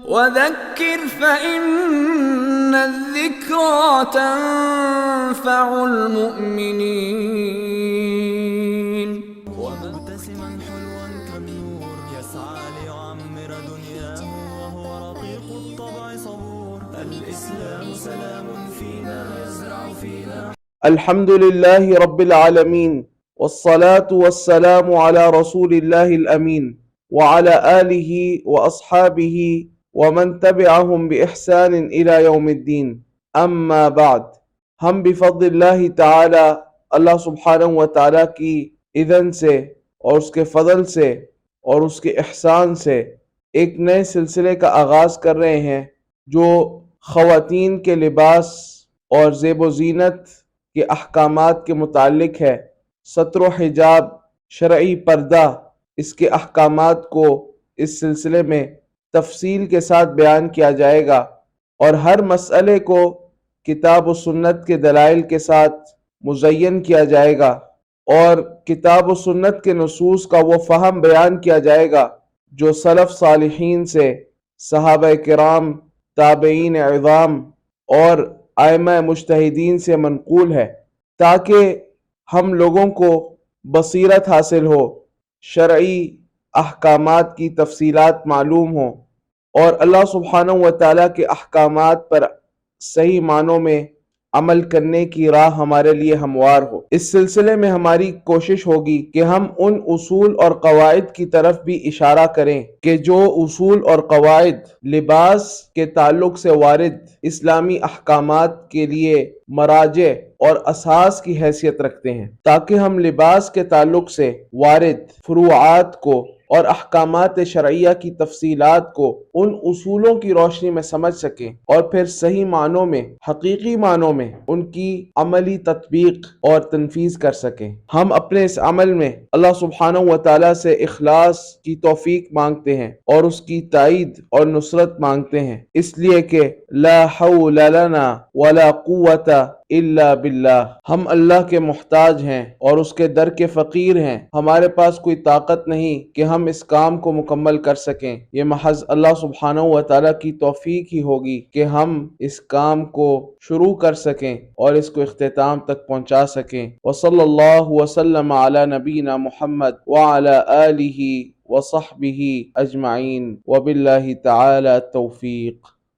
وذكر فإن الذكرى تنفع المؤمنين ومبتسما حلوا كالنور يسعى ليعمر دنياه وهو رقيق الطبع صبور. الإسلام سلام فينا يزرع فينا. الحمد لله رب العالمين، والصلاة والسلام على رسول الله الأمين وعلى آله وأصحابه ومن تبعهم بإحسان إلى يوم الدين. اما بعد، ہم بفضل اللہ تعالی اللہ سبحانہ و تعالی کی اذن سے اور اس کے فضل سے اور اس کے احسان سے ایک نئے سلسلے کا آغاز کر رہے ہیں جو خواتین کے لباس اور زیب و زینت کے احکامات کے متعلق ہے۔ ستر و حجاب، شرعی پردہ، اس کے احکامات کو اس سلسلے میں تفصیل کے ساتھ بیان کیا جائے گا اور ہر مسئلے کو کتاب و سنت کے دلائل کے ساتھ مزین کیا جائے گا اور کتاب و سنت کے نصوص کا وہ فہم بیان کیا جائے گا جو سلف صالحین سے، صحابہ کرام، تابعین عظام اور ائمہ مجتہدین سے منقول ہے، تاکہ ہم لوگوں کو بصیرت حاصل ہو، شرعی احکامات کی تفصیلات معلوم ہوں اور اللہ سبحانہ و تعالیٰ کے احکامات پر صحیح معنوں میں عمل کرنے کی راہ ہمارے لیے ہموار ہو۔ اس سلسلے میں ہماری کوشش ہوگی کہ ہم ان اصول اور قواعد کی طرف بھی اشارہ کریں کہ جو اصول اور قواعد لباس کے تعلق سے وارد اسلامی احکامات کے لیے مراجع اور اساس کی حیثیت رکھتے ہیں، تاکہ ہم لباس کے تعلق سے وارد فروعات کو اور احکامات شرعیہ کی تفصیلات کو ان اصولوں کی روشنی میں سمجھ سکیں اور پھر صحیح معنوں میں، حقیقی معنوں میں ان کی عملی تطبیق اور تنفیذ کر سکیں۔ ہم اپنے اس عمل میں اللہ سبحانہ و تعالیٰ سے اخلاص کی توفیق مانگتے ہیں اور اس کی تائید اور نصرت مانگتے ہیں، اس لیے کہ لا حول لنا ولا قوت الا باللہ، ہم اللہ کے محتاج ہیں اور اس کے در کے فقیر ہیں، ہمارے پاس کوئی طاقت نہیں کہ ہم اس کام کو مکمل کر سکیں، یہ محض اللہ سبحانہ و تعالیٰ کی توفیق ہی ہوگی کہ ہم اس کام کو شروع کر سکیں اور اس کو اختتام تک پہنچا سکیں۔ وصلی اللہ وسلم علی نبینا محمد وعلی آلہ وصحبہ اجمعین وباللہ تعالی التوفیق۔